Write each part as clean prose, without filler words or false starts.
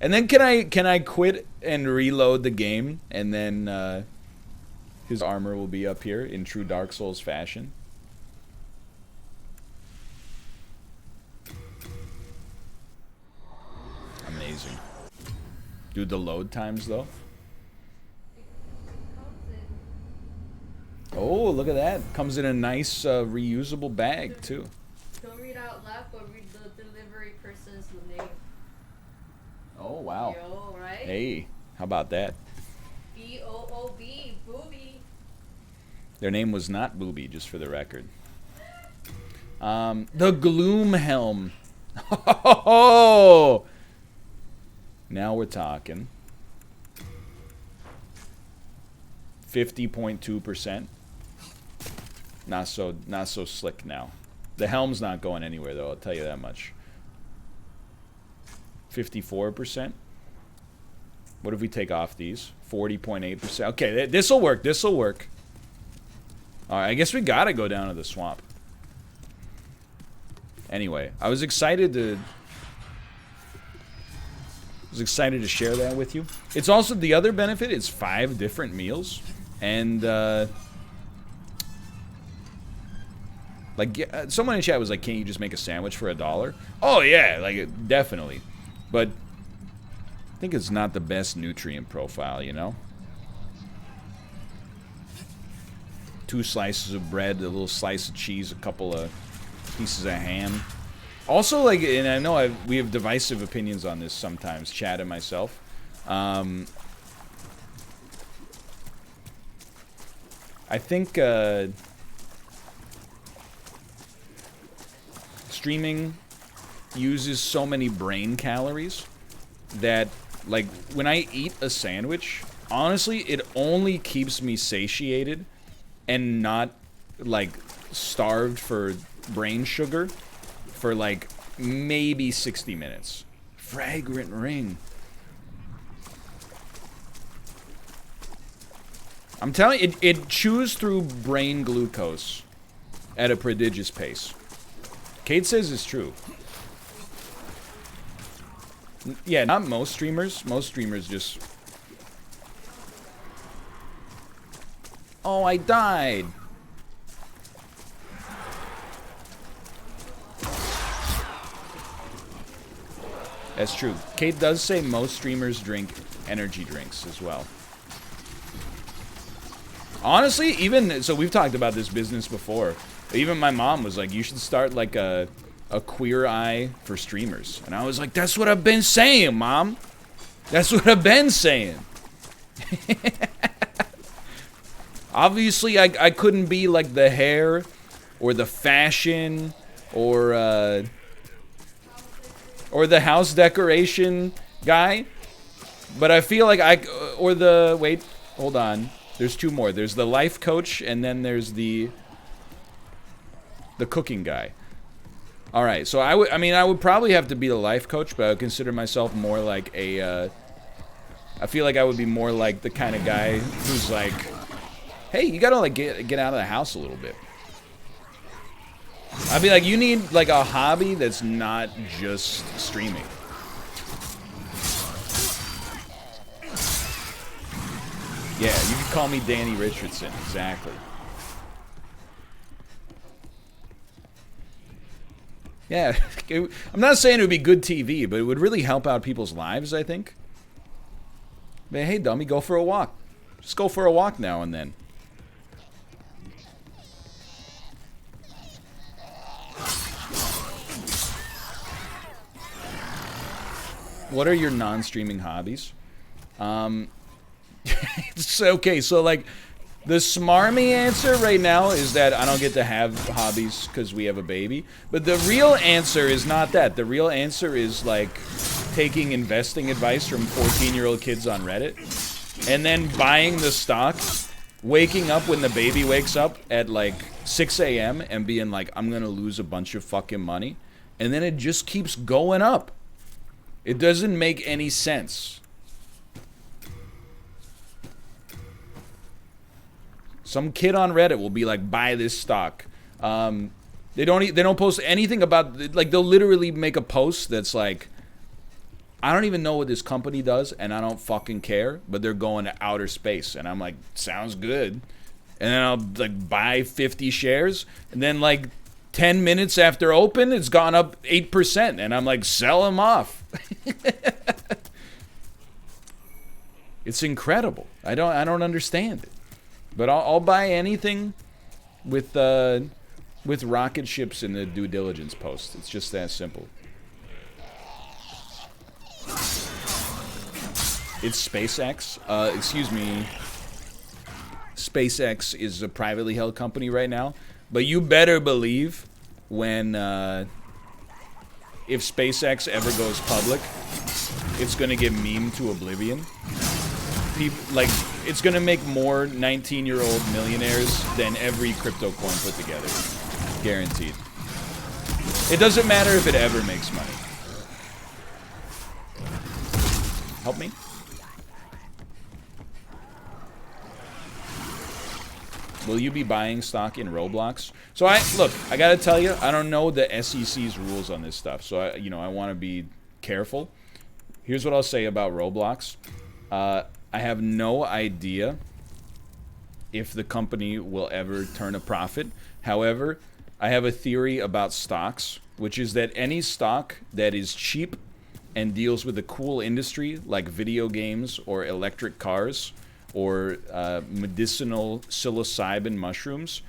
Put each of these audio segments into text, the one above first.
And then can I quit and reload the game, and then his armor will be up here in true Dark Souls fashion. Amazing. Dude, the load times though. Oh, look at that. Comes in a nice reusable bag too. Don't read out loud, but read the delivery person's name. Oh, wow. Yo, right? Hey, how about that? B-O-O-B, Booby. Their name was not Booby, just for the record. The Gloom Helm. Oh! Now we're talking. 50.2%. Not so slick now. The helm's not going anywhere though, I'll tell you that much. 54%. What if we take off these? 40.8%. Okay, this'll work. This'll work. Alright, I guess we gotta go down to the swamp. Anyway, I was excited to share that with you. It's also the other benefit. It's 5 different meals, and like someone in chat was like, "Can't you just make a sandwich for $1?" Oh yeah, like definitely, but I think it's not the best nutrient profile, you know. 2 slices of bread, a little slice of cheese, a couple of pieces of ham. Also, like, and I know we have divisive opinions on this sometimes, Chad and myself. I think streaming uses so many brain calories that, like, when I eat a sandwich, honestly, it only keeps me satiated and not, like, starved for brain sugar for, like, maybe 60 minutes. Fragrant ring. I'm telling you, it chews through brain glucose at a prodigious pace. Kate says it's true. Yeah, not most streamers. Most streamers just... Oh, I died. That's true. Kate does say most streamers drink energy drinks as well. Honestly, even... So we've talked about this business before. Even my mom was like, you should start like a queer eye for streamers. And I was like, that's what I've been saying, Mom. That's what I've been saying. Obviously, I couldn't be like the hair or the fashion or the house decoration guy. But I feel like or the... Wait, hold on. There's 2 more. There's the life coach, and then there's the cooking guy. All right, so I would probably have to be the life coach, but I would consider myself more like a, I feel like I would be more like the kind of guy who's like, hey, you gotta like get out of the house a little bit. I'd be like, you need like a hobby that's not just streaming. Yeah, you could call me Danny Richardson, exactly. Yeah, I'm not saying it would be good TV, but it would really help out people's lives, I think. But hey, dummy, go for a walk. Just go for a walk now and then. What are your non-streaming hobbies? It's okay, so like, the smarmy answer right now is that I don't get to have hobbies because we have a baby. But the real answer is not that. The real answer is like taking investing advice from 14-year-old kids on Reddit and then buying the stock, waking up when the baby wakes up at like 6 a.m. and being like, I'm gonna lose a bunch of fucking money. And then it just keeps going up. It doesn't make any sense. Some kid on Reddit will be like, buy this stock. They don't post anything about, like, they'll literally make a post that's like, I don't even know what this company does, and I don't fucking care, but they're going to outer space. And I'm like, sounds good. And then I'll like buy 50 shares, and then like 10 minutes after open, it's gone up 8%, and I'm like, sell them off. It's incredible. I don't understand it, but I'll buy anything with rocket ships in the due diligence post. It's just that simple. It's SpaceX. Excuse me. SpaceX is a privately held company right now, but you better believe when if SpaceX ever goes public, it's gonna get memed to oblivion. People, like, it's gonna make more 19-year-old millionaires than every crypto coin put together. Guaranteed. It doesn't matter if it ever makes money. Help me? Will you be buying stock in Roblox? So I gotta tell you, I don't know the SEC's rules on this stuff, so I want to be careful. Here's what I'll say about Roblox. I have no idea if the company will ever turn a profit. However, I have a theory about stocks, which is that any stock that is cheap and deals with a cool industry like video games or electric cars or medicinal psilocybin mushrooms,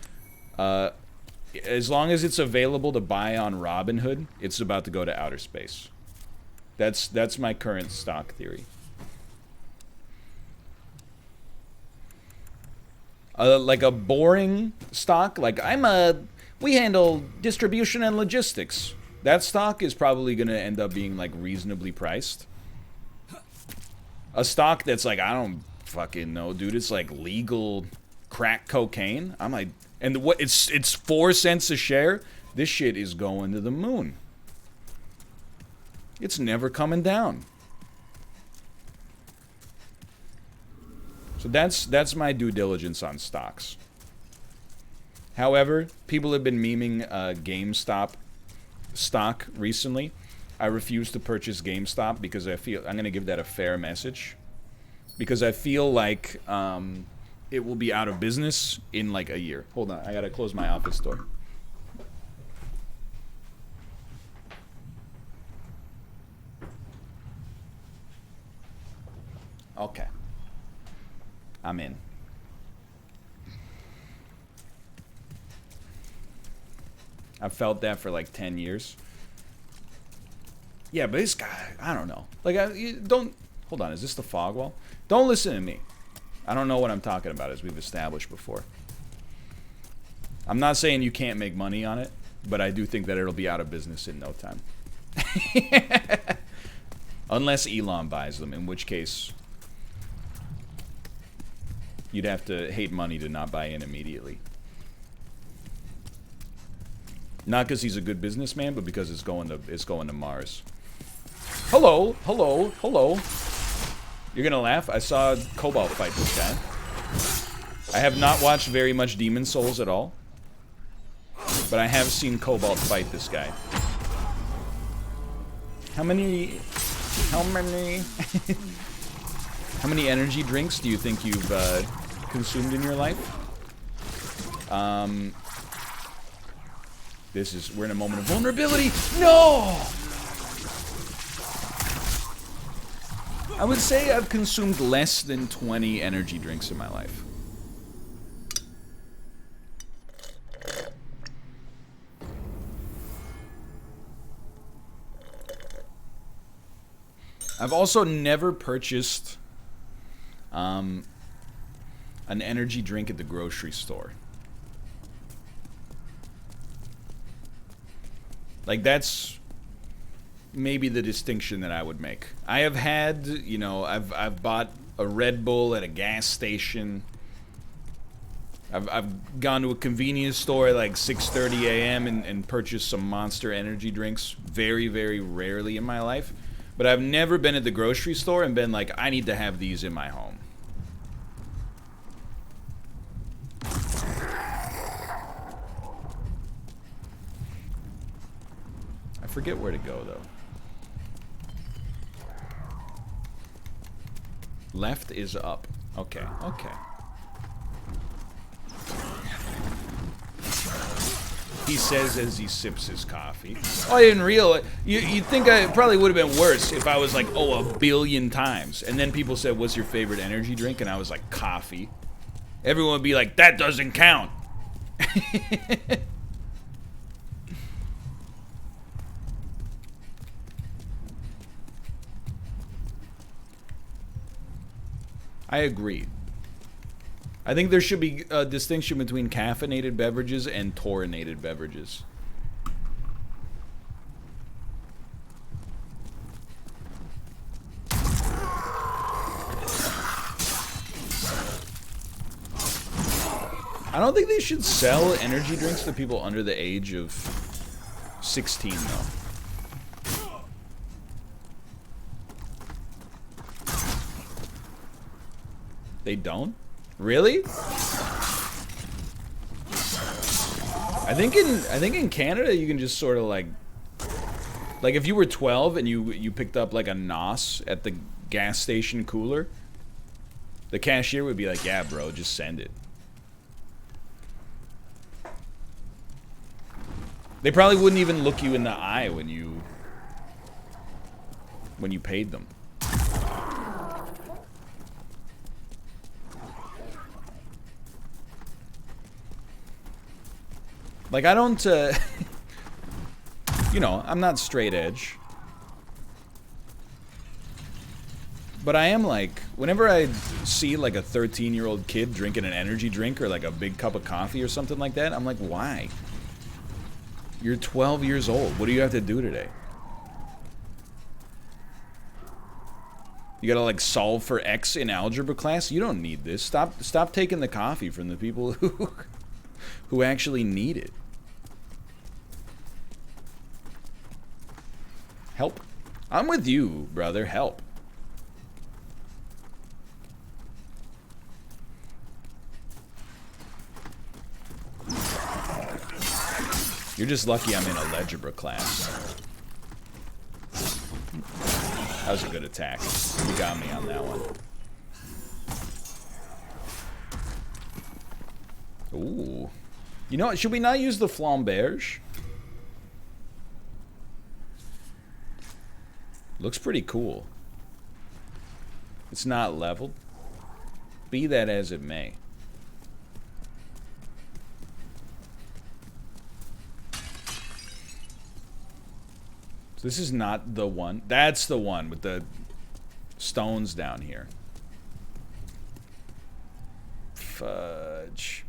as long as it's available to buy on Robinhood, it's about to go to outer space. That's my current stock theory. Like a boring stock, like we handle distribution and logistics. That stock is probably going to end up being like reasonably priced. A stock that's like, I don't fucking know, dude, it's like legal crack cocaine. I'm like, and what? It's 4 cents a share. This shit is going to the moon. It's never coming down. So that's my due diligence on stocks. However, people have been memeing GameStop stock recently. I refuse to purchase GameStop because I feel I'm going to give that a fair message. Because I feel like it will be out of business in like a year. Hold on, I gotta close my office door. Okay. I'm in. I've felt that for like 10 years. Yeah, but this guy, I don't know. Like, don't... Hold on, is this the fog wall? Don't listen to me. I don't know what I'm talking about, as we've established before. I'm not saying you can't make money on it, but I do think that it'll be out of business in no time. Unless Elon buys them, in which case you'd have to hate money to not buy in immediately. Not because he's a good businessman, but because it's going to Mars. Hello, hello, hello. You're gonna laugh? I saw Cobalt fight this guy. I have not watched very much Demon Souls at all, but I have seen Cobalt fight this guy. How many energy drinks do you think you've consumed in your life? We're in a moment of vulnerability. No! I would say I've consumed less than 20 energy drinks in my life. I've also never purchased an energy drink at the grocery store. Like, that's maybe the distinction that I would make. I have had, you know, I've bought a Red Bull at a gas station. I've gone to a convenience store at like 6:30 a.m. and purchased some Monster energy drinks. Very, very rarely in my life. But I've never been at the grocery store and been like, I need to have these in my home. I forget where to go, though. Left is up. Okay, okay. He says as he sips his coffee. Oh, I didn't realize. You'd think it probably would have been worse if I was like, oh, 1 billion times. And then people said, what's your favorite energy drink? And I was like, coffee. Everyone would be like, that doesn't count. I agree. I think there should be a distinction between caffeinated beverages and taurinated beverages. I don't think they should sell energy drinks to people under the age of 16, though. They don't? Really? I think in Canada you can just sort of like if you were 12 and you picked up like a NOS at the gas station cooler, the cashier would be like, "Yeah, bro, just send it." They probably wouldn't even look you in the eye when you paid them. Like, I don't, you know, I'm not straight edge. But I am like, whenever I see like a 13-year-old kid drinking an energy drink or like a big cup of coffee or something like that, I'm like, why? You're 12 years old. What do you have to do today? You gotta like solve for X in algebra class? You don't need this. Stop taking the coffee from the people who actually need it. Help. I'm with you, brother. Help. You're just lucky I'm in a algebra class. That was a good attack. You got me on that one. Ooh. You know what? Should we not use the flamberge? Looks pretty cool. It's not leveled. Be that as it may. So this is not the one. That's the one with the stones down here. Fudge.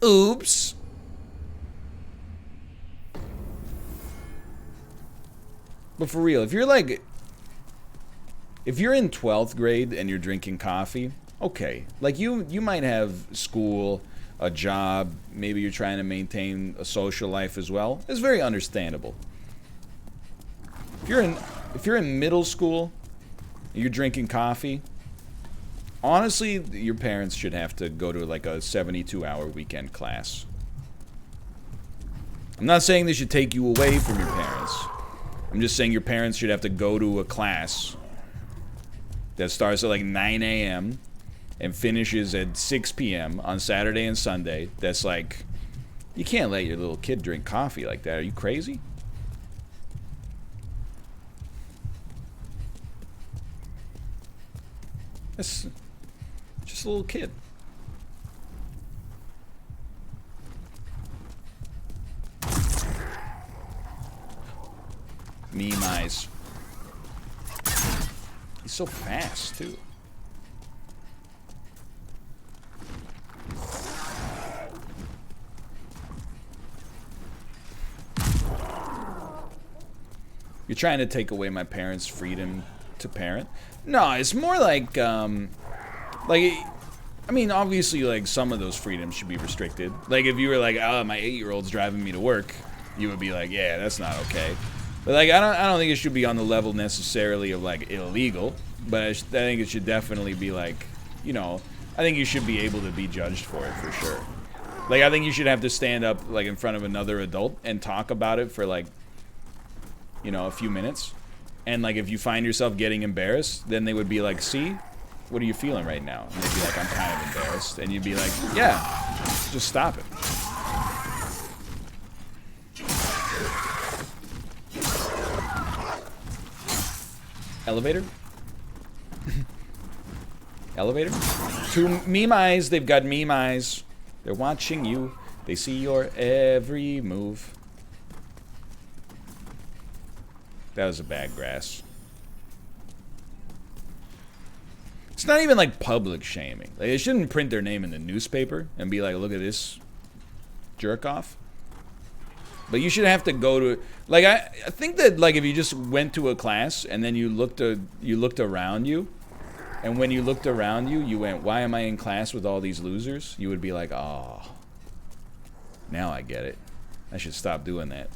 Oops. But for real, if you're in 12th grade and you're drinking coffee, okay. Like you might have school, a job, maybe you're trying to maintain a social life as well. It's very understandable. If you're in middle school and you're drinking coffee, honestly, your parents should have to go to like a 72-hour weekend class. I'm not saying they should take you away from your parents. I'm just saying your parents should have to go to a class that starts at like 9 a.m. and finishes at 6 p.m. on Saturday and Sunday. That's like, you can't let your little kid drink coffee like that. Are you crazy? That's just a little kid. Meme eyes. He's so fast, too. You're trying to take away my parents' freedom to parent? No, it's more like, I mean, obviously, like, some of those freedoms should be restricted. Like, if you were like, oh, my 8-year-old's driving me to work, you would be like, yeah, that's not okay. But, like, I don't think it should be on the level necessarily of, like, illegal. But I think it should definitely be, like, you know, I think you should be able to be judged for it, for sure. Like, I think you should have to stand up, like, in front of another adult and talk about it for, like, you know, a few minutes. And like if you find yourself getting embarrassed, then they would be like, see, what are you feeling right now? And they'd be like, I'm kind of embarrassed. And you'd be like, yeah, just stop it. Elevator? Elevator? To meme eyes, they've got meme eyes. They're watching you. They see your every move. That was a bad grass. It's not even like public shaming. Like, they shouldn't print their name in the newspaper and be like, look at this jerk off. But you should have to go to, like, I think that like if you just went to a class and then you looked around you, and when you looked around you, you went, why am I in class with all these losers? You would be like, oh, now I get it. I should stop doing that.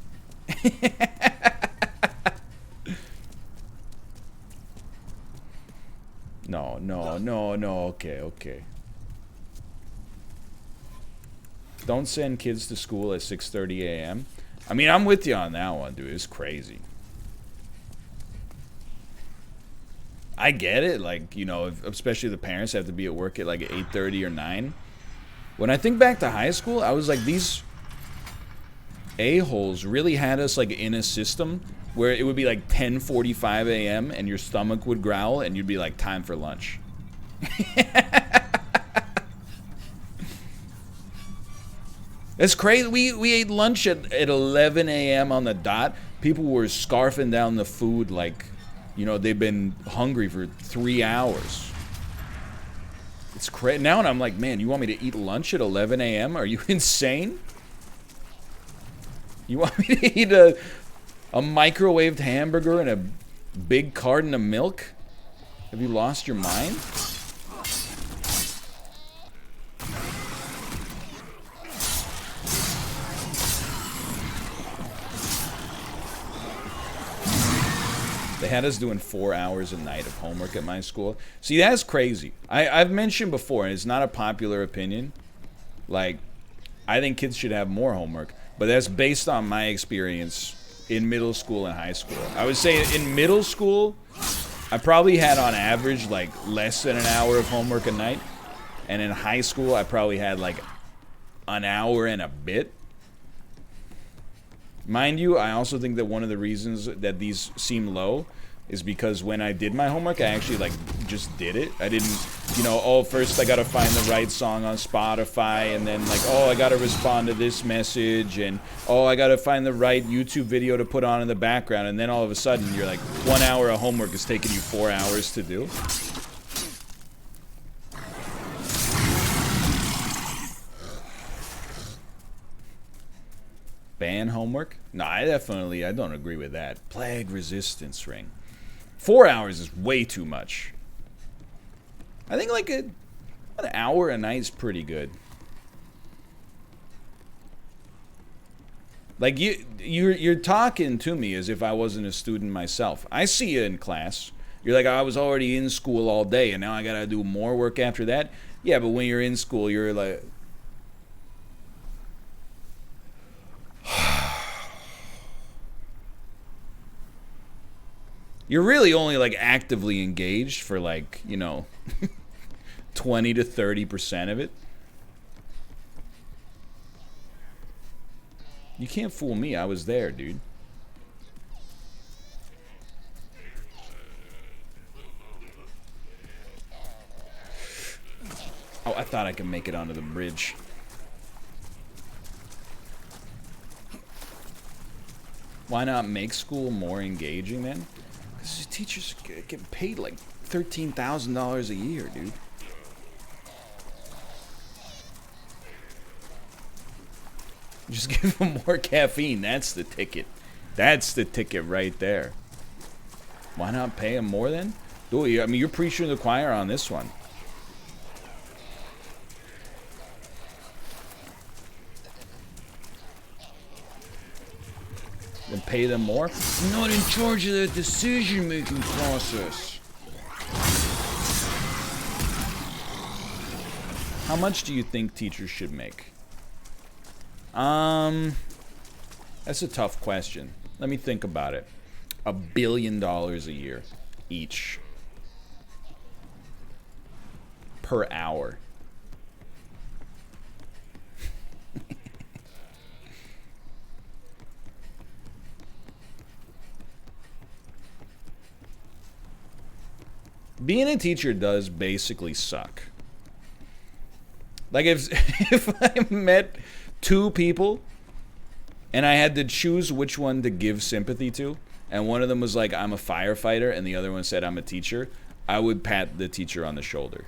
No, okay. Don't send kids to school at 6:30 a.m. I mean, I'm with you on that one, dude. It's crazy. I get it, like, you know, especially the parents have to be at work at like 8:30 or 9. When I think back to high school, I was like, these a-holes really had us like in a system where it would be like 10:45 a.m. and your stomach would growl and you'd be like, time for lunch. It's crazy. We ate lunch at 11 a.m. on the dot. People were scarfing down the food like, you know, they've been hungry for 3 hours. It's crazy. Now I'm like, man, you want me to eat lunch at 11 a.m.? Are you insane? You want me to eat a microwaved hamburger and a big carton of milk? Have you lost your mind? They had us doing 4 hours a night of homework at my school. See, that's crazy. I've mentioned before, and it's not a popular opinion, like, I think kids should have more homework, but that's based on my experience in middle school and high school. I would say in middle school, I probably had on average like less than an hour of homework a night, and in high school, I probably had like an hour and a bit. Mind you, I also think that one of the reasons that these seem low is because when I did my homework, I actually like just did it. I didn't, you know, oh, first I gotta find the right song on Spotify, and then like, oh, I gotta respond to this message, and oh, I gotta find the right YouTube video to put on in the background, and then all of a sudden you're like, 1 hour of homework is taking you 4 hours to do. Ban homework? No, I don't agree with that. Plague resistance ring. 4 hours is way too much. I think like an hour a night is pretty good. Like you're talking to me as if I wasn't a student myself. I see you in class. You're like, I was already in school all day and now I gotta do more work after that. Yeah, but when you're in school, you're like, you're really only like actively engaged for like, you know, 20 to 30% of it. You can't fool me. I was there, dude. Oh, I thought I could make it onto the bridge. Why not make school more engaging then? Because teachers get paid like $13,000 a year, dude. Just give them more caffeine. That's the ticket. That's the ticket right there. Why not pay them more then? Dude, I mean, you're preaching to the choir on this one. Then pay them more? I'm not in charge of the decision-making process. How much do you think teachers should make? That's a tough question. Let me think about it. $1 billion a year each per hour. Being a teacher does basically suck. Like if I met two people and I had to choose which one to give sympathy to, and one of them was like, I'm a firefighter, and the other one said, I'm a teacher, I would pat the teacher on the shoulder.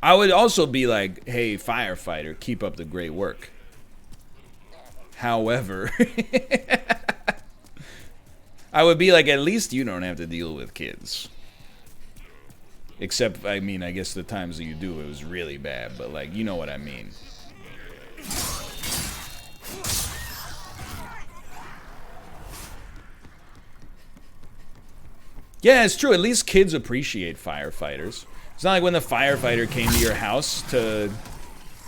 I would also be like, hey, firefighter, keep up the great work. However, I would be like, at least you don't have to deal with kids. Except, I mean, I guess the times that you do, it was really bad, but like, you know what I mean. Yeah, it's true. At least kids appreciate firefighters. It's not like when the firefighter came to your house to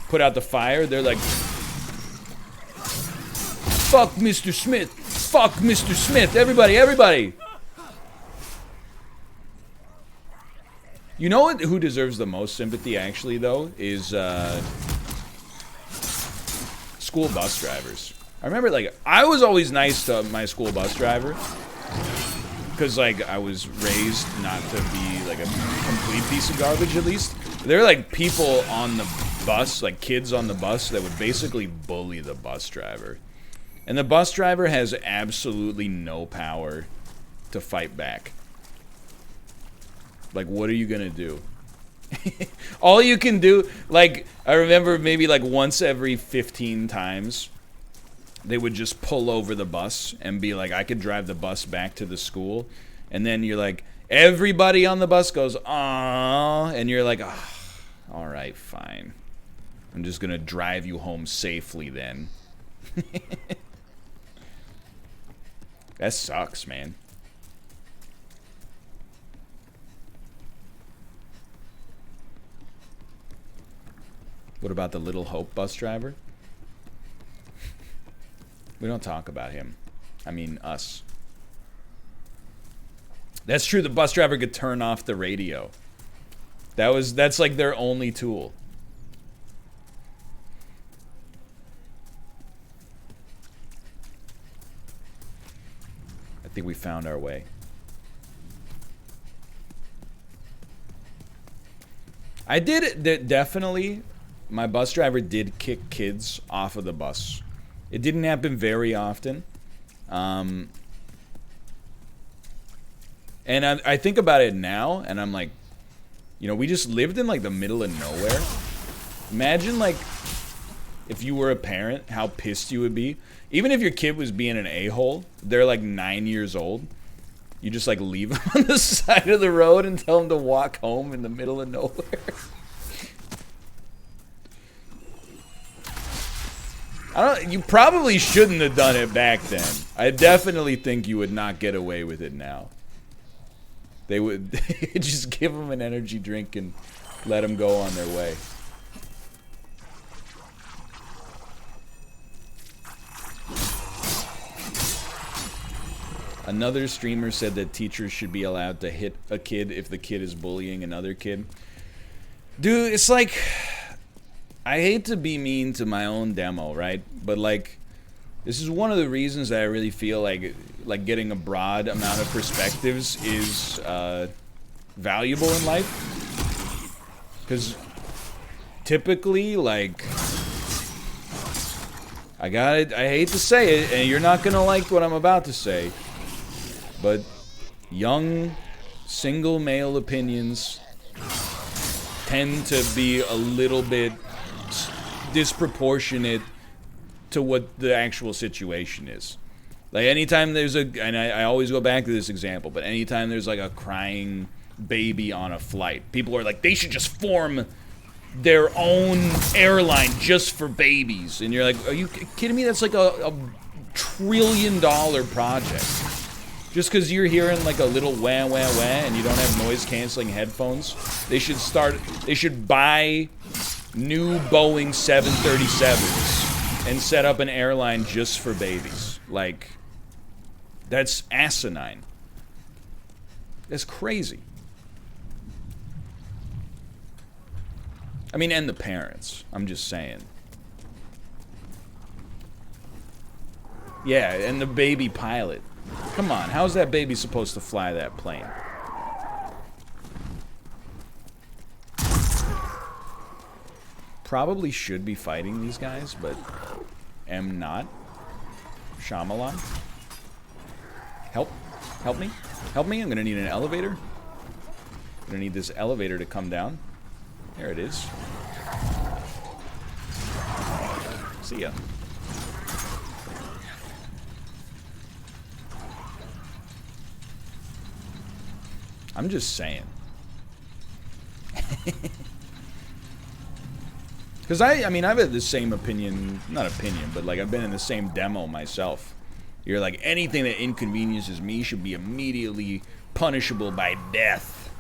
put out the fire, they're like, fuck Mr. Smith. Fuck Mr. Smith. Everybody, everybody. You know what, who deserves the most sympathy, actually, though, is school bus drivers. I remember, like, I was always nice to my school bus driver. Because, like, I was raised not to be, like, a complete piece of garbage, at least. There were, like, people on the bus, like, kids on the bus that would basically bully the bus driver. And the bus driver has absolutely no power to fight back. Like, what are you gonna do? All you can do, like, I remember maybe, like, once every 15 times, they would just pull over the bus and be like, I could drive the bus back to the school. And then you're like, everybody on the bus goes, aww. And you're like, oh, all right, fine. I'm just going to drive you home safely then. That sucks, man. What about the Little Hope bus driver? We don't talk about him. I mean, us. That's true, the bus driver could turn off the radio. That's like their only tool. I think we found our way. I did definitely, my bus driver did kick kids off of the bus. It didn't happen very often. And I think about it now, and I'm like, you know, we just lived in, like, the middle of nowhere. Imagine, like, if you were a parent, how pissed you would be. Even if your kid was being an a-hole, they're, like, 9 years old. You just, like, leave them on the side of the road and tell them to walk home in the middle of nowhere. You probably shouldn't have done it back then. I definitely think you would not get away with it now. They would just give them an energy drink and let them go on their way. Another streamer said that teachers should be allowed to hit a kid if the kid is bullying another kid. Dude, it's like, I hate to be mean to my own demo, right? But, like, this is one of the reasons that I really feel like getting a broad amount of perspectives is valuable in life. Because typically, like, I hate to say it, and you're not gonna like what I'm about to say, but young, single male opinions tend to be a little bit disproportionate to what the actual situation is. Like, anytime there's and I always go back to this example, but anytime there's, like, a crying baby on a flight, people are like, they should just form their own airline just for babies. And you're like, are you kidding me? That's like a $1 trillion project. Just because you're hearing, like, a little wah, wah, wah, and you don't have noise-canceling headphones, they should buy new Boeing 737s and set up an airline just for babies. Like, that's asinine. That's crazy. I mean, and the parents. I'm just saying. Yeah, and the baby pilot. Come on, how's that baby supposed to fly that plane? Probably should be fighting these guys, but am not. Shyamalan. Help. Help me. Help me. I'm gonna need an elevator. I'm gonna need this elevator to come down. There it is. See ya. I'm just saying. Because I mean, I've had the same opinion, not opinion, but like I've been in the same demo myself. You're like, anything that inconveniences me should be immediately punishable by death.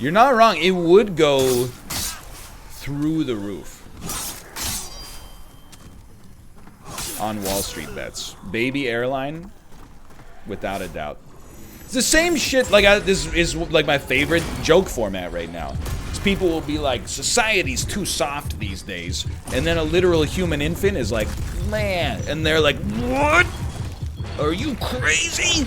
You're not wrong. It would go through the roof. On Wall Street bets. Baby airline, without a doubt. It's the same shit, like, this is like my favorite joke format right now. People will be like, society's too soft these days. And then a literal human infant is like, man. And they're like, what? Are you crazy?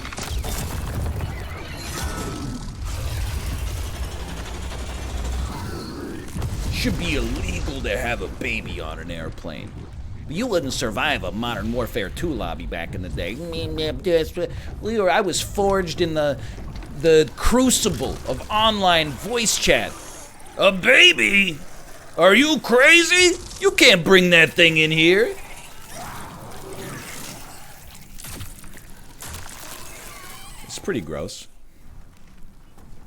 Should be illegal to have a baby on an airplane. You wouldn't survive a Modern Warfare 2 lobby back in the day. I was forged in the crucible of online voice chat. A baby? Are you crazy? You can't bring that thing in here. It's pretty gross.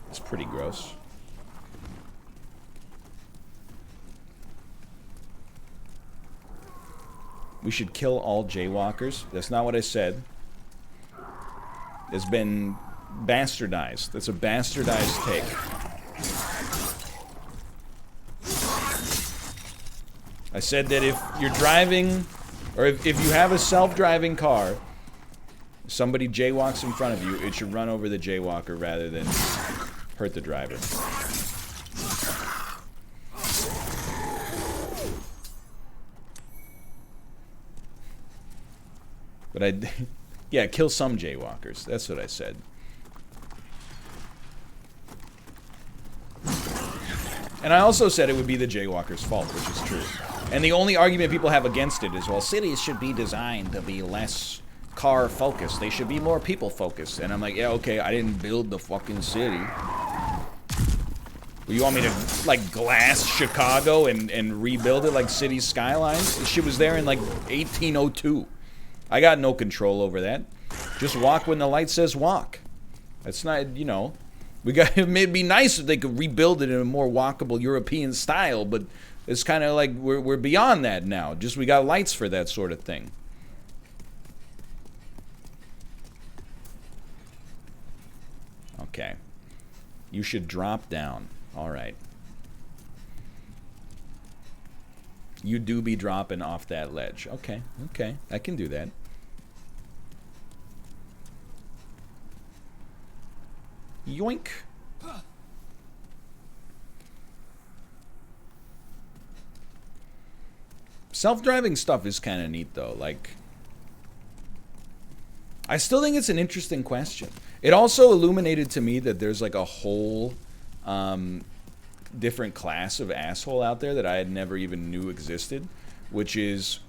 It's pretty gross. We should kill all jaywalkers. That's not what I said. It's been bastardized. That's a bastardized take. I said that if you're driving, or if you have a self-driving car, somebody jaywalks in front of you, it should run over the jaywalker rather than hurt the driver. But yeah, kill some jaywalkers. That's what I said. And I also said it would be the jaywalker's fault, which is true. And the only argument people have against it is, well, cities should be designed to be less car-focused. They should be more people-focused. And I'm like, yeah, okay, I didn't build the fucking city. Well, you want me to, like, glass Chicago and rebuild it like city skylines? This shit was there in, like, 1802. I got no control over that. Just walk when the light says walk. That's not, you know... It'd be nice if they could rebuild it in a more walkable European style, but it's kind of like we're beyond that now. Just we got lights for that sort of thing. Okay. You should drop down. All right. You do be dropping off that ledge. Okay, okay. I can do that. Yoink. Self-driving stuff is kind of neat, though. Like, I still think it's an interesting question. It also illuminated to me that there's like a whole different class of asshole out there that I had never even knew existed, which is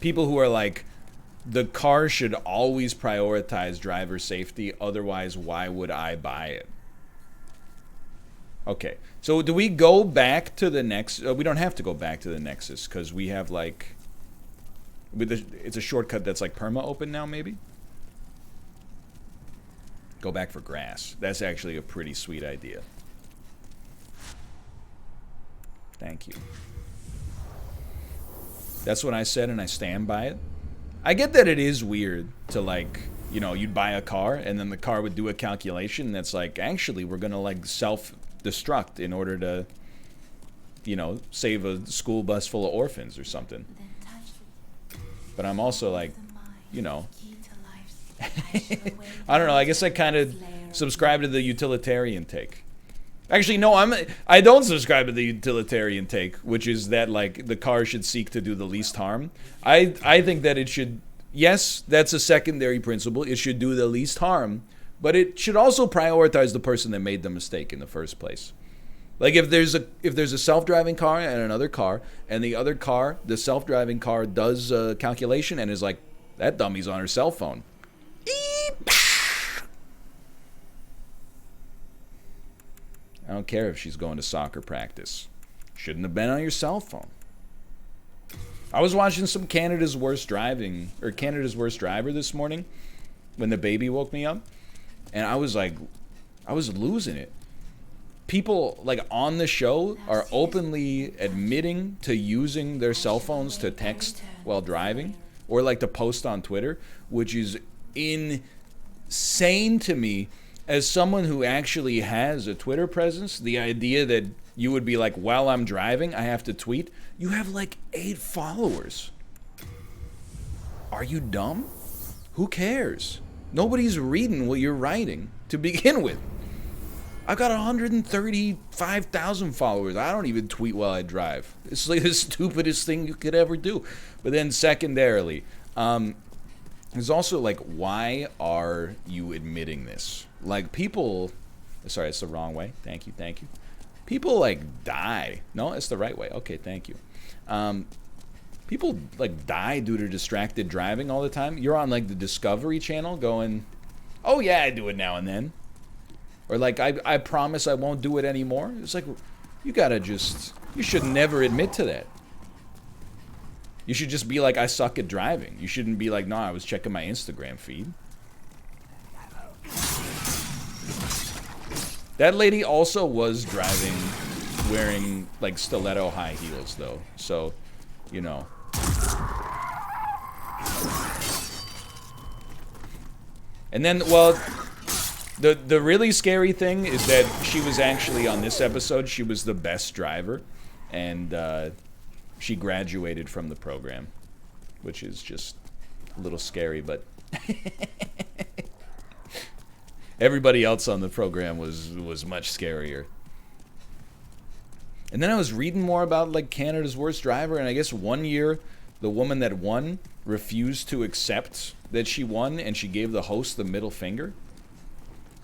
people who are like, the car should always prioritize driver safety, otherwise why would I buy it? Okay, so do we go back to the next? We don't have to go back to the Nexus because we have like, it's a shortcut that's like perma open now, maybe? Go back for grass. That's actually a pretty sweet idea. Thank you. That's what I said and I stand by it. I get that it is weird to, like, you know, you'd buy a car and then the car would do a calculation that's like, actually, we're going to, like, self-destruct in order to you know, save a school bus full of orphans or something. But I'm also like, you know, I don't know. I guess I kind of subscribe to the utilitarian take. Actually, no, I don't subscribe to the utilitarian take, which is that like the car should seek to do the least harm. I think that it should. Yes, that's a secondary principle. It should do the least harm, but it should also prioritize the person that made the mistake in the first place. Like if there's a self-driving car and another car, and the other car, the self-driving car, does a calculation and is like, that dummy's on her cell phone. I don't care if she's going to soccer practice. Shouldn't have been on your cell phone. I was watching some Canada's Worst Driver this morning when the baby woke me up, and I was losing it. People like on the show are openly admitting to using their cell phones to text while driving or like to post on Twitter, which is insane to me as someone who actually has a Twitter presence. The idea that you would be like, while I'm driving, I have to tweet. You have like 8 followers. Are you dumb? Who cares? Nobody's reading what you're writing to begin with. I've got 135,000 followers. I don't even tweet while I drive. It's like the stupidest thing you could ever do. But then secondarily, there's also like, why are you admitting this? Like people, sorry, it's the wrong way. Thank you. People like die. No, it's the right way. Okay, thank you. People like die due to distracted driving all the time. You're on like the Discovery Channel going, oh yeah, I do it now and then. Or like, I promise I won't do it anymore. It's like, you should never admit to that. You should just be like, I suck at driving. You shouldn't be like, no, I was checking my Instagram feed. That lady also was driving wearing like stiletto high heels though. So, you know. And then, well, the really scary thing is that she was actually on this episode, she was the best driver, and she graduated from the program, which is just a little scary, but everybody else on the program was much scarier. And then I was reading more about like Canada's Worst Driver, and I guess one year the woman that won refused to accept that she won, and she gave the host the middle finger.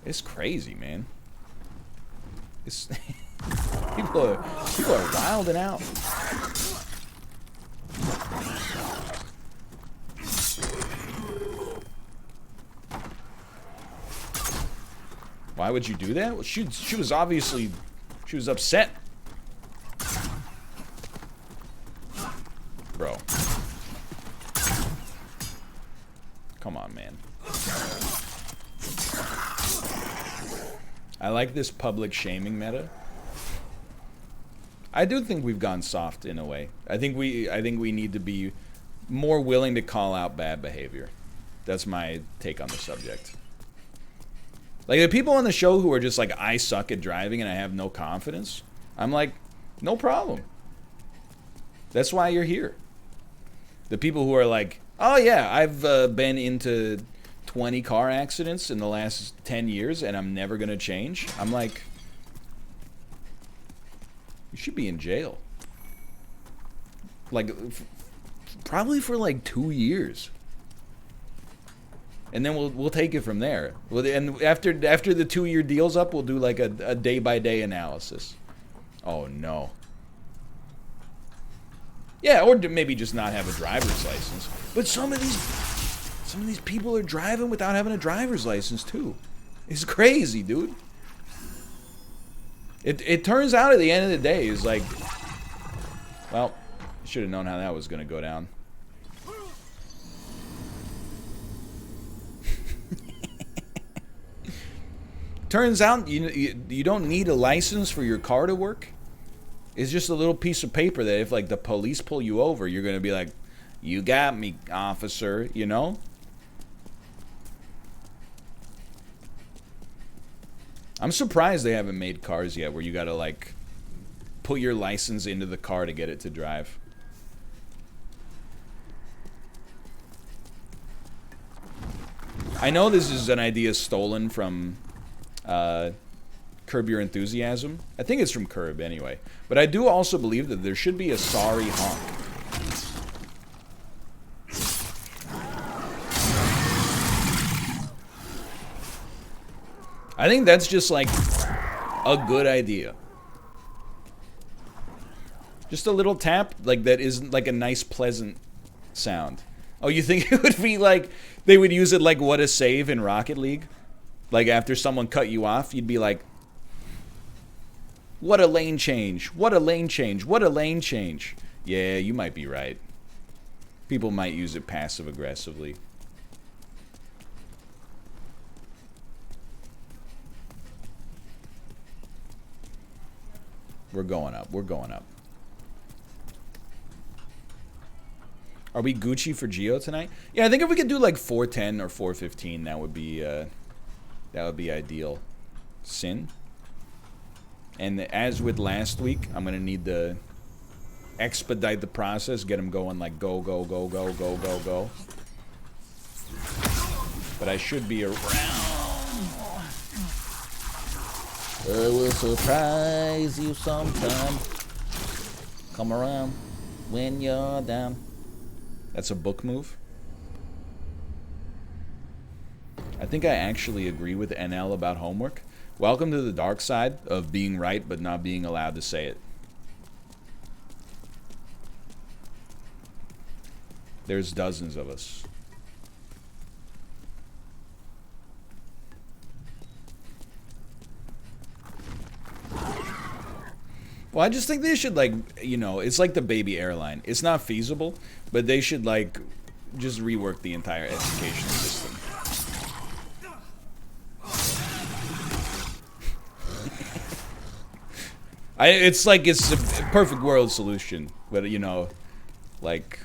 It's crazy, man. It's people are wilding out. Why would you do that? Well, she was obviously, she was upset. Bro. Come on, man. I like this public shaming meta. I do think we've gone soft in a way. I think we need to be more willing to call out bad behavior. That's my take on the subject. Like the people on the show who are just like, I suck at driving and I have no confidence. I'm like, no problem. That's why you're here. The people who are like, oh yeah, I've been into 20 car accidents in the last 10 years and I'm never gonna change. I'm like, you should be in jail. Like, probably for like 2 years. And then we'll take it from there. And after the 2-year deal's up, we'll do like a day-by-day analysis. Oh no. Yeah, or maybe just not have a driver's license. But some of these people are driving without having a driver's license too. It's crazy, dude. It turns out at the end of the day is like, well, should have known how that was gonna go down. Turns out you don't need a license for your car to work. It's just a little piece of paper that if like the police pull you over, you're gonna be like, you got me, officer, you know? I'm surprised they haven't made cars yet where you gotta like put your license into the car to get it to drive. I know this is an idea stolen from Curb Your Enthusiasm. I think it's from Curb anyway. But I do also believe that there should be a sorry honk. I think that's just like a good idea. Just a little tap, like that is like a nice, pleasant sound. Oh, you think it would be like they would use it like what a save in Rocket League? Like after someone cut you off, you'd be like, what a lane change, what a lane change, what a lane change. Yeah, you might be right. People might use it passive aggressively. We're going up. We're going up. Are we Gucci for Geo tonight? Yeah, I think if we could do like 410 or 415, that would be ideal. Sin. And as with last week, I'm gonna need to expedite the process, get him going like go, go, go, go, go, go, go. But I should be around. I will surprise you sometime. Come around when you're down. That's a book move. I think I actually agree with NL about homework. Welcome to the dark side of being right but not being allowed to say it. There's dozens of us. Well, I just think they should, like, you know, it's like the baby airline. It's not feasible, but they should, like, just rework the entire education system. It's like it's a perfect world solution, but, you know, like,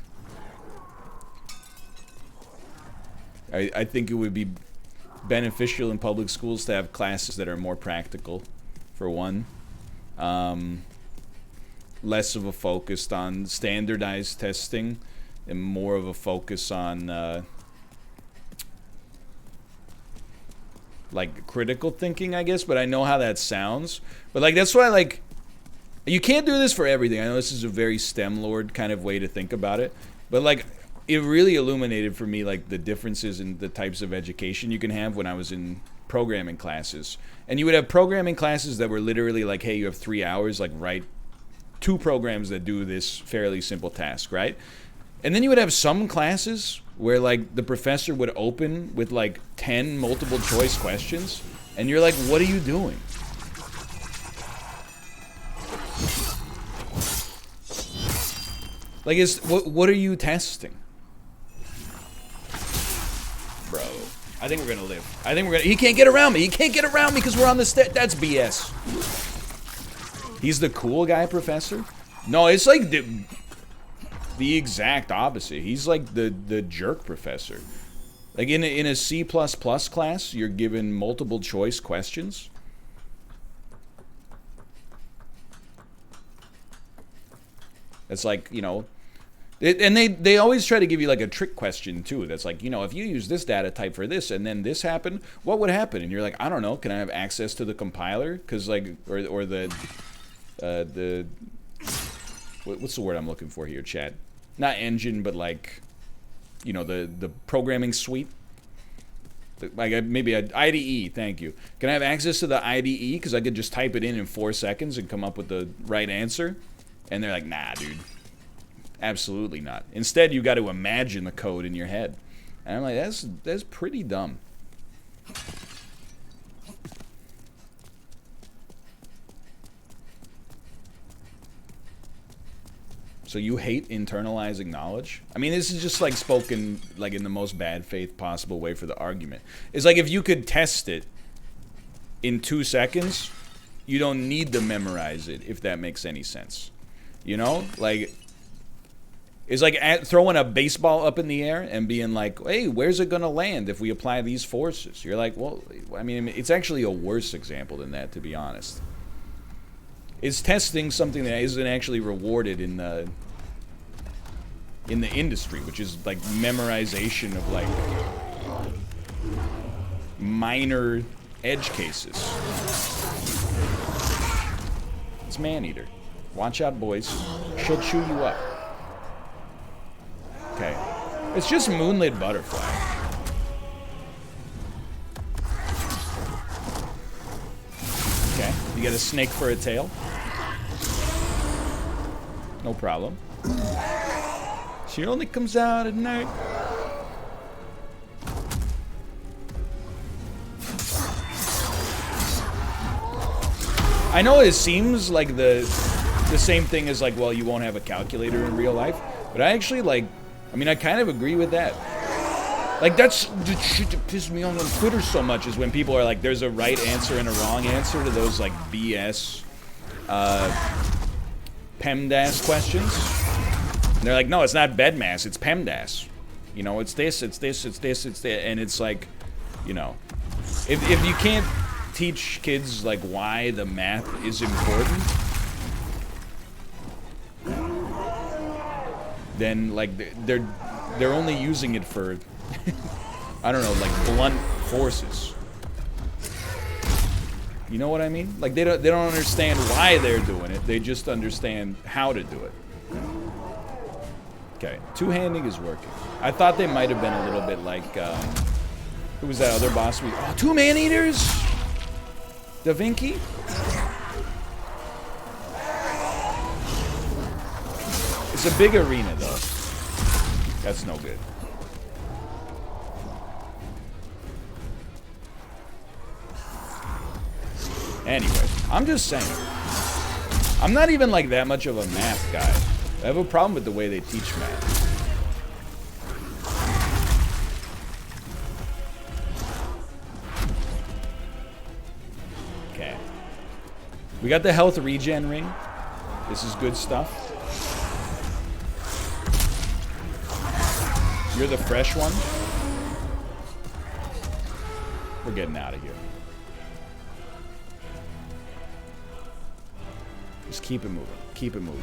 I think it would be beneficial in public schools to have classes that are more practical, for one. Less of a focus on standardized testing and more of a focus on like critical thinking, I guess. But I know how that sounds. But like that's why like you can't do this for everything. I know this is a very STEM lord kind of way to think about it. But like it really illuminated for me like the differences in the types of education you can have when I was in programming classes. And you would have programming classes that were literally like, hey, you have 3 hours, like write 2 programs that do this fairly simple task, right? And then you would have some classes where like the professor would open with like 10 multiple choice questions and you're like, what are you doing? Like, what are you testing? Bro, I think we're gonna live. I think we're gonna, he can't get around me. He can't get around me because we're on the that's BS. He's the cool guy professor? No, it's like the exact opposite. He's like the jerk professor. Like in a C++ class, you're given multiple choice questions. It's like, you know, and they always try to give you like a trick question too. That's like, you know, if you use this data type for this and then this happened, what would happen? And you're like, I don't know. Can I have access to the compiler? Because like, or the what's the word I'm looking for here, Chad? Not engine, but like, you know, the programming suite. Like maybe an IDE. Thank you. Can I have access to the IDE? Because I could just type it in 4 seconds and come up with the right answer. And they're like, nah, dude. Absolutely not. Instead, you got to imagine the code in your head. And I'm like, that's pretty dumb. So you hate internalizing knowledge? I mean, this is just like spoken like in the most bad faith possible way for the argument. It's like if you could test it in 2 seconds, you don't need to memorize it, if that makes any sense. You know? Like, it's like throwing a baseball up in the air and being like, hey, where's it going to land if we apply these forces? You're like, well, I mean, it's actually a worse example than that, to be honest. It's testing something that isn't actually rewarded in the industry, which is like memorization of like minor edge cases. It's Maneater. Watch out, boys. She'll chew you up. Okay. It's just Moonlit Butterfly. Okay. You get a snake for a tail. No problem. She only comes out at night. I know it seems like the same thing as like, well, you won't have a calculator in real life, but I actually like, I mean, I kind of agree with that. Like, that's the shit that pisses me off on Twitter so much, is when people are like, there's a right answer and a wrong answer to those like BS PEMDAS questions. And they're like, no, it's not BEDMAS, it's PEMDAS. You know, it's this, it's this, it's this, it's that. And it's like, you know, if you can't teach kids like why the math is important, then like they're only using it for I don't know, like blunt forces. You know what I mean? Like they don't understand why they're doing it. They just understand how to do it. Okay, two-handing is working. I thought they might have been a little bit like who was that other boss? Oh, two man-eaters? Da Vinci? It's a big arena, though. That's no good. Anyway, I'm just saying. I'm not even like that much of a math guy. I have a problem with the way they teach math. Okay. We got the health regen ring. This is good stuff. You're the fresh one. We're getting out of here. Just keep it moving. Keep it moving.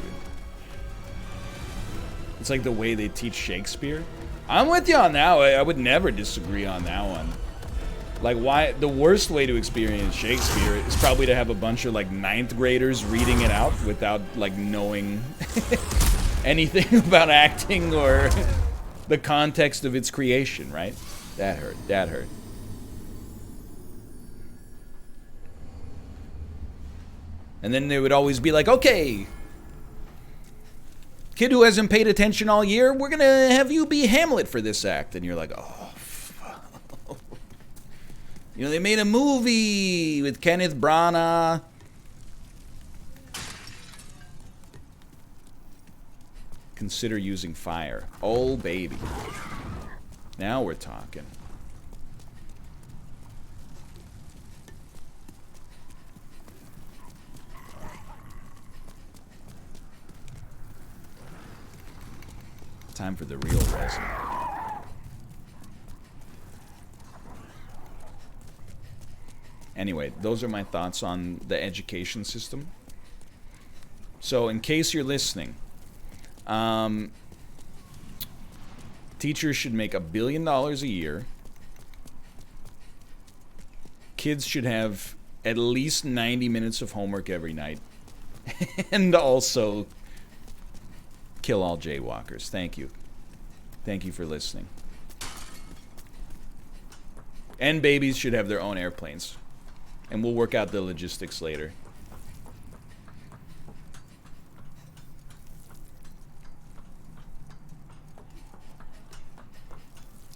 It's like the way they teach Shakespeare. I'm with you on that. I would never disagree on that one. Like, why the worst way to experience Shakespeare is probably to have a bunch of like 9th graders reading it out without like knowing anything about acting or the context of its creation, right? That hurt. That hurt. And then they would always be like, okay, kid who hasn't paid attention all year, we're gonna have you be Hamlet for this act. And you're like, oh, fuck. You know, they made a movie with Kenneth Branagh. Consider using fire. Oh, baby. Now we're talking. Time for the real resin. Anyway, those are my thoughts on the education system. So, in case you're listening, teachers should make $1 billion a year. Kids should have at least 90 minutes of homework every night. And also kill all jaywalkers. Thank you. Thank you for listening. And babies should have their own airplanes. And we'll work out the logistics later.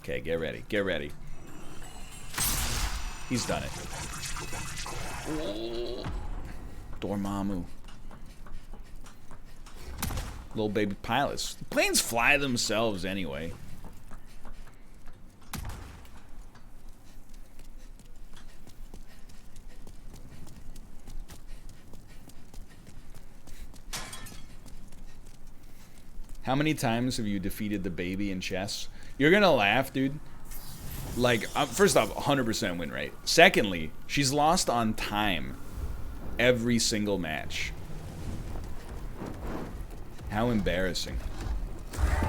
Okay, get ready. Get ready. He's done it. Dormammu. Little baby pilots. The planes fly themselves anyway. How many times have you defeated the baby in chess? You're gonna laugh, dude. Like, first off, 100% win rate. Secondly, she's lost on time every single match. How embarrassing.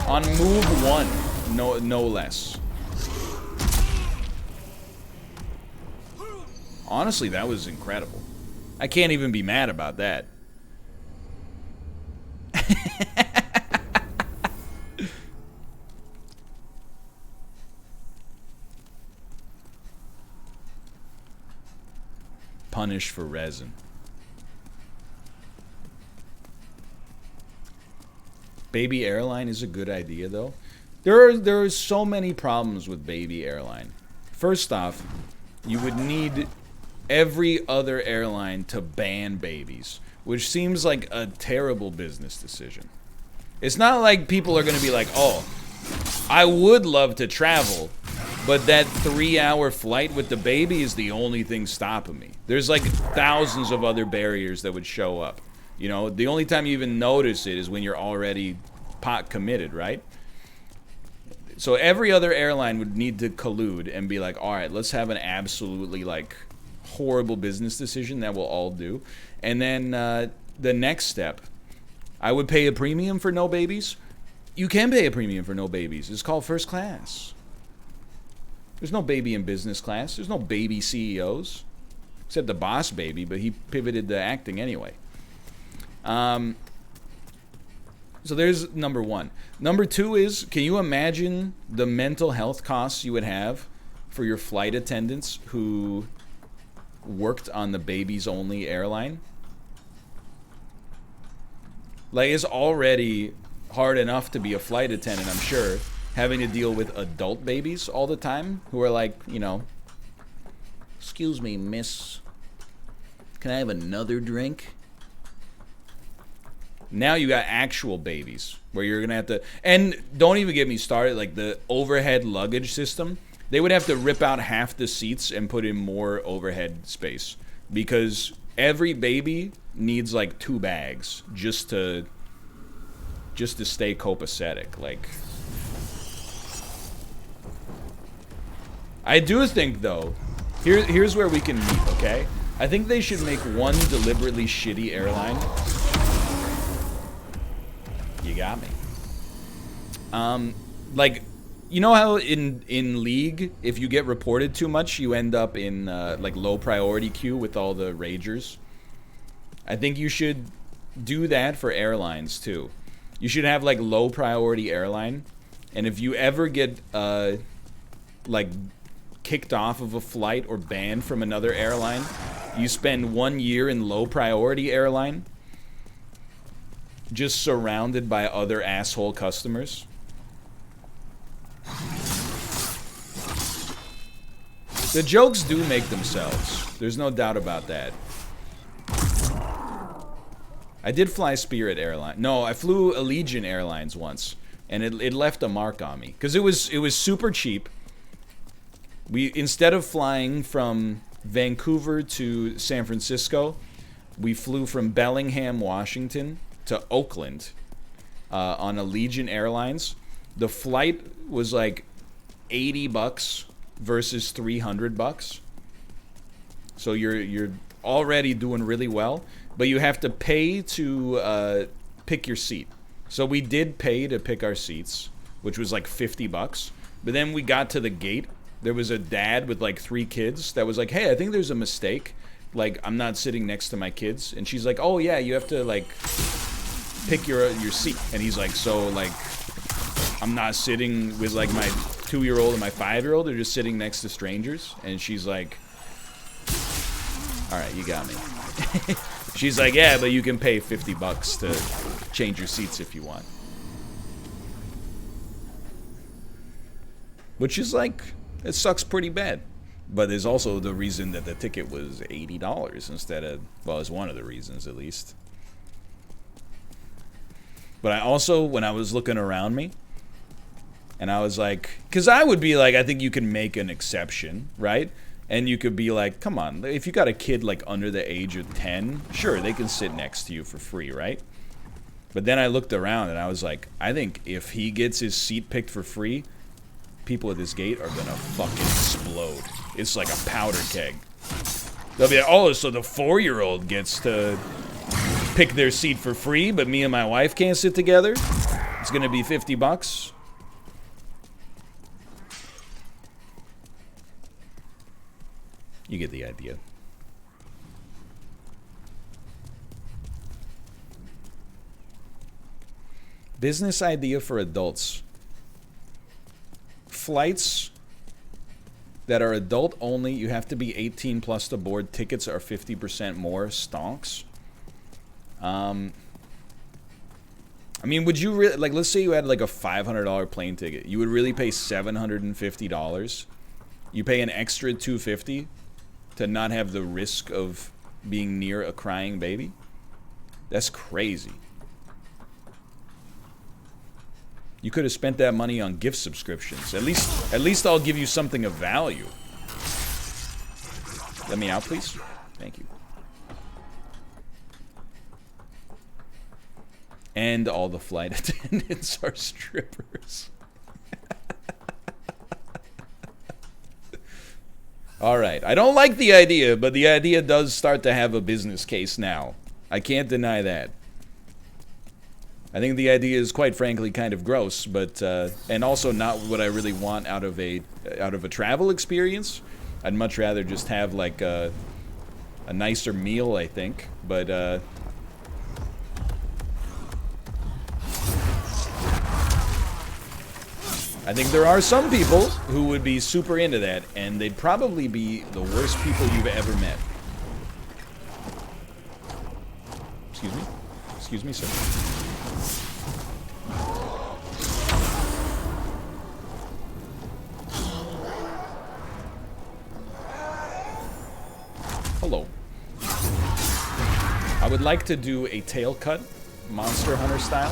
On move 1, no less. Honestly, that was incredible. I can't even be mad about that. Punish for resin. Baby airline is a good idea, though. There are so many problems with baby airline. First off, you would need every other airline to ban babies, which seems like a terrible business decision. It's not like people are going to be like, oh, I would love to travel, but that 3-hour flight with the baby is the only thing stopping me. There's like thousands of other barriers that would show up. You know, the only time you even notice it is when you're already pot committed, right? So every other airline would need to collude and be like, all right, let's have an absolutely like horrible business decision that we'll all do. And then the next step, I would pay a premium for no babies. You can pay a premium for no babies. It's called first class. There's no baby in business class. There's no baby CEOs. Except the boss baby, but he pivoted to acting anyway. So there's number 1. Number 2 is, can you imagine the mental health costs you would have for your flight attendants who worked on the babies only airline? Like, it's already hard enough to be a flight attendant, I'm sure, having to deal with adult babies all the time who are like, you know, excuse me, miss, can I have another drink? Now you got actual babies where you're going to have to, and don't even get me started, like the overhead luggage system. They would have to rip out half the seats and put in more overhead space because every baby needs like 2 bags just to stay copacetic. Like, I do think though, here's where we can meet, okay? I think they should make one deliberately shitty airline. You got me. Like, you know how in League, if you get reported too much, you end up in like low priority queue with all the ragers? I think you should do that for airlines too. You should have like low priority airline, and if you ever get like kicked off of a flight or banned from another airline, you spend 1 year in low priority airline, just surrounded by other asshole customers. The jokes do make themselves. There's no doubt about that. I did fly Spirit Airline. No, I flew Allegiant Airlines once, and it left a mark on me because it was super cheap. We, instead of flying from Vancouver to San Francisco, we flew from Bellingham, Washington to Oakland on Allegiant Airlines. The flight was like $80 versus $300. So you're already doing really well, but you have to pay to pick your seat. So we did pay to pick our seats, which was like $50. But then we got to the gate. There was a dad with like 3 kids that was like, "Hey, I think there's a mistake. Like, I'm not sitting next to my kids." And she's like, "Oh yeah, you have to like pick your seat." And he's like, "So like, I'm not sitting with like my 2-year-old and my 5-year-old. They're just sitting next to strangers." And she's like, "All right, you got me." She's like, "Yeah, but you can pay $50 to change your seats if you want." Which is like, it sucks pretty bad. But there's also the reason that the ticket was $80 instead of, well, it's one of the reasons at least. But I also, when I was looking around me, and I was like, because I would be like, I think you can make an exception, right? And you could be like, come on, if you got a kid like under the age of 10, sure, they can sit next to you for free, right? But then I looked around and I was like, I think if he gets his seat picked for free, people at this gate are gonna fucking explode. It's like a powder keg. They'll be like, oh, so the 4-year-old gets to pick their seat for free, but me and my wife can't sit together. It's gonna be $50. You get the idea. Business idea for adults. Flights that are adult only, you have to be 18 plus to board. Tickets are 50% more. Stonks. I mean, would you really, like, let's say you had like a $500 plane ticket. You would really pay $750. You pay an extra $250 to not have the risk of being near a crying baby? That's crazy. You could have spent that money on gift subscriptions. At least I'll give you something of value. Let me out, please. Thank you. And all the flight attendants are strippers. All right. I don't like the idea, but the idea does start to have a business case now. I can't deny that. I think the idea is, quite frankly, kind of gross, but and also not what I really want out of a travel experience. I'd much rather just have like a nicer meal, I think. But I think there are some people who would be super into that, and they'd probably be the worst people you've ever met. Excuse me? Excuse me, sir. Hello. I would like to do a tail cut, Monster Hunter style.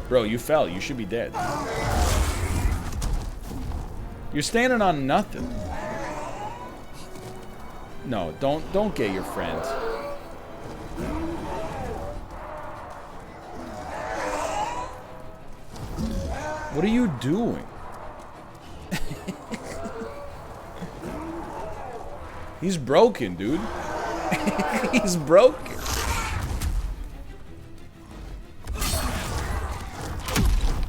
Bro, you fell. You should be dead. You're standing on nothing. No, don't get your friend. What are you doing? He's broken, dude. He's broken.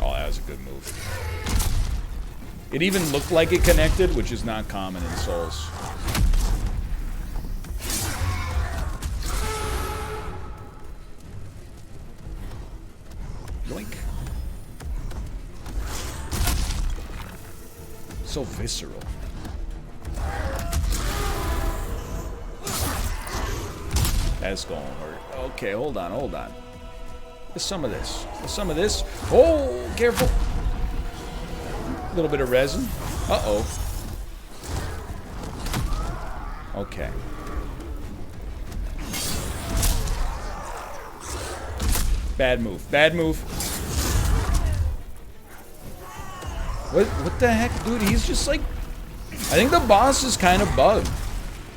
Oh, that was a good move. It even looked like it connected, which is not common in Souls. Yoink. So visceral. That's going to hurt. Okay, hold on, hold on. There's some of this. There's some of this. Oh, careful. A little bit of resin. Uh-oh. Okay. Bad move. Bad move. What the heck, dude? He's just like... I think the boss is kind of bugged.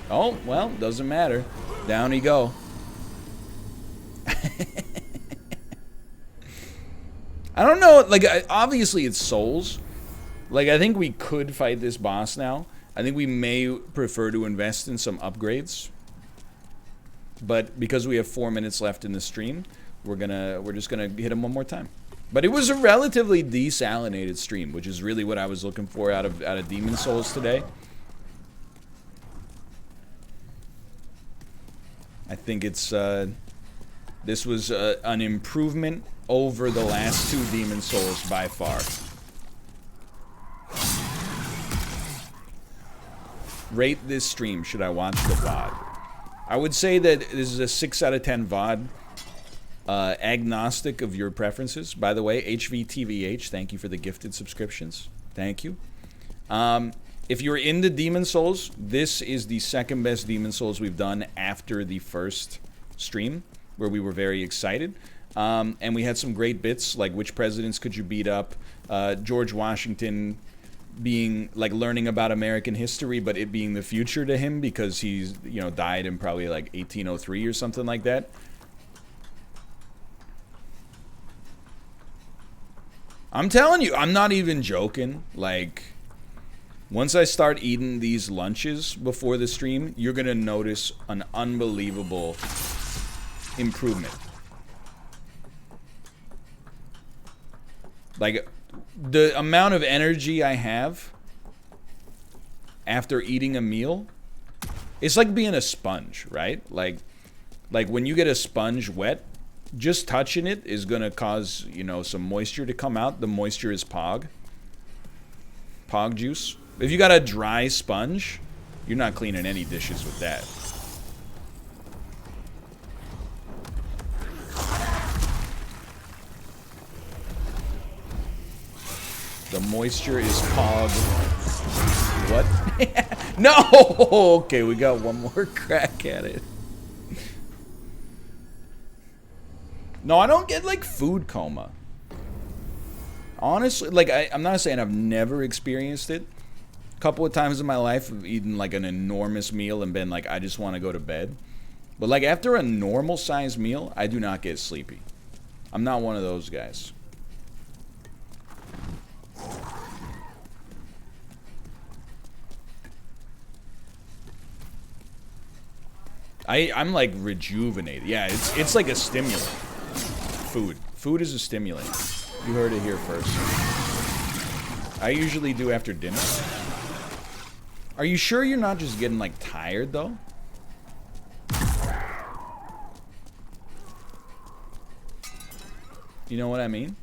Oh, well, doesn't matter. Down he go. I don't know, like, obviously it's Souls. Like, I think we could fight this boss now. I think we may prefer to invest in some upgrades. But because we have 4 minutes left in the stream, we're just gonna hit him one more time. But it was a relatively desalinated stream, which is really what I was looking for out of Demon Souls today. I think it's this was an improvement over the last 2 Demon Souls by far. Rate this stream. Should I watch the VOD? I would say that this is a 6 out of 10 VOD. Agnostic of your preferences. By the way, HVTVH, thank you for the gifted subscriptions. Thank you. If you're into Demon Souls, this is the second best Demon Souls we've done after the first stream, where we were very excited. And we had some great bits, like which presidents could you beat up, George Washington being, like, learning about American history, but it being the future to him because he's, you know, died in probably like 1803 or something like that. I'm telling you, I'm not even joking. Like, Once I start eating these lunches before the stream, you're gonna notice an unbelievable improvement. Like, the amount of energy I have after eating a meal, it's like being a sponge, right? Like when you get a sponge wet, just touching it is gonna cause, you know, some moisture to come out. The moisture is pog juice. If you got a dry sponge, you're not cleaning any dishes with that. The moisture is pog. What? No! Okay, we got one more crack at it. No, I don't get, like, food coma. Honestly, like, I'm not saying I've never experienced it. A couple of times in my life, I've eaten, like, an enormous meal and been like, I just want to go to bed. But, like, after a normal-sized meal, I do not get sleepy. I'm not one of those guys. I'm, like, rejuvenated. Yeah, it's like a stimulant. Food is a stimulant. You heard it here first. I usually do after dinner. Are you sure you're not just getting, like, tired, though? You know what I mean?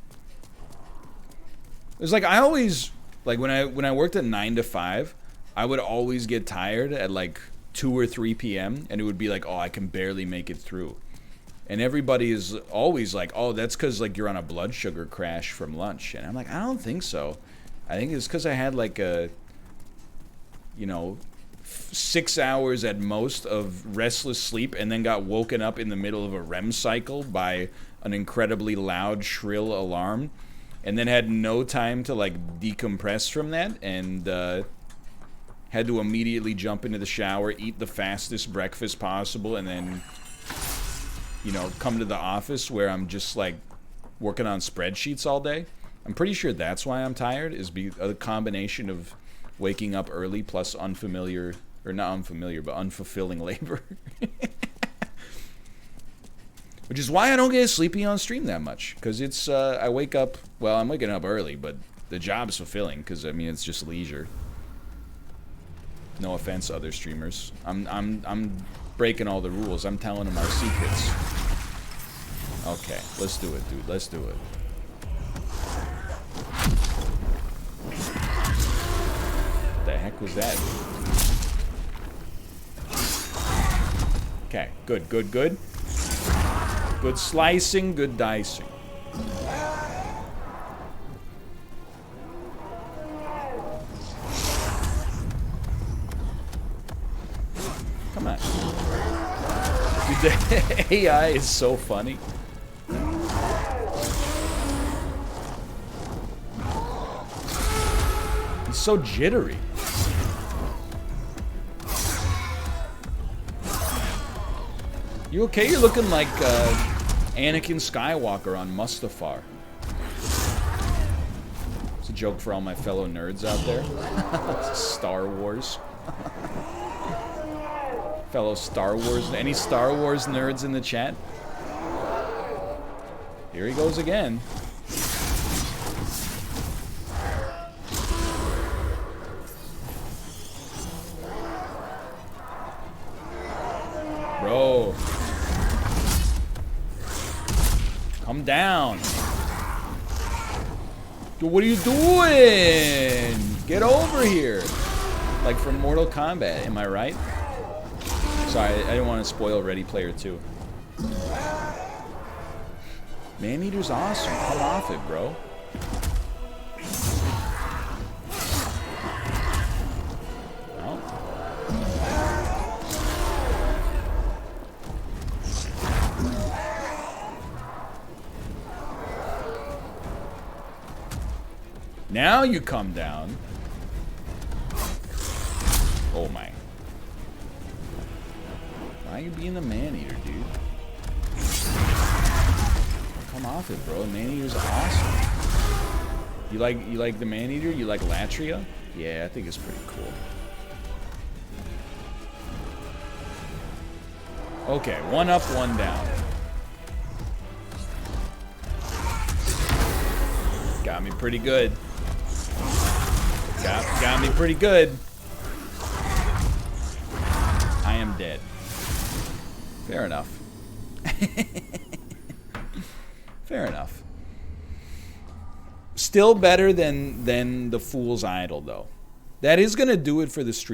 It's like, I always, like, when I worked at 9 to 5, I would always get tired at, like, 2 or 3 p.m. and it would be like, oh, I can barely make it through. And everybody is always like, oh, that's because, like, you're on a blood sugar crash from lunch. And I'm like, I don't think so. I think it's because I had, like, a, you know, 6 hours at most of restless sleep and then got woken up in the middle of a REM cycle by an incredibly loud, shrill alarm. And then had no time to, like, decompress from that. And had to immediately jump into the shower, eat the fastest breakfast possible, and then, you know, come to the office where I'm just, like, working on spreadsheets all day. I'm pretty sure that's why I'm tired, is a combination of waking up early plus unfamiliar, or not unfamiliar, but unfulfilling labor. Which is why I don't get sleepy on stream that much, because it's, I wake up, well, I'm waking up early, but the job's fulfilling, because, I mean, it's just leisure. No offense, other streamers. I'm breaking all the rules. I'm telling them our secrets. Okay, let's do it, dude. Let's do it. What the heck was that? Okay, good, good, good. Good slicing, good dicing. Come on. Dude, the AI is so funny. It's so jittery. You okay? You're looking like Anakin Skywalker on Mustafar. It's a joke for all my fellow nerds out there. Star Wars. Fellow Star Wars. Any Star Wars nerds in the chat? Here he goes again. Bro. Come down. Dude, what are you doing? Get over here. Like from Mortal Kombat, am I right? Sorry, I didn't want to spoil Ready Player 2. Man-Eater's awesome. Come off it, bro. Oh. Now you come down. Oh my. Why are you being the man-eater, dude? Come off it, bro. Man-eater's awesome. You like the man-eater? You like Latria? Yeah, I think it's pretty cool. Okay, 1 up, 1 down. Got me pretty good. Got me pretty good. I am dead. Fair enough. Fair enough. Still better than the Fool's Idol, though. That is going to do it for the stream.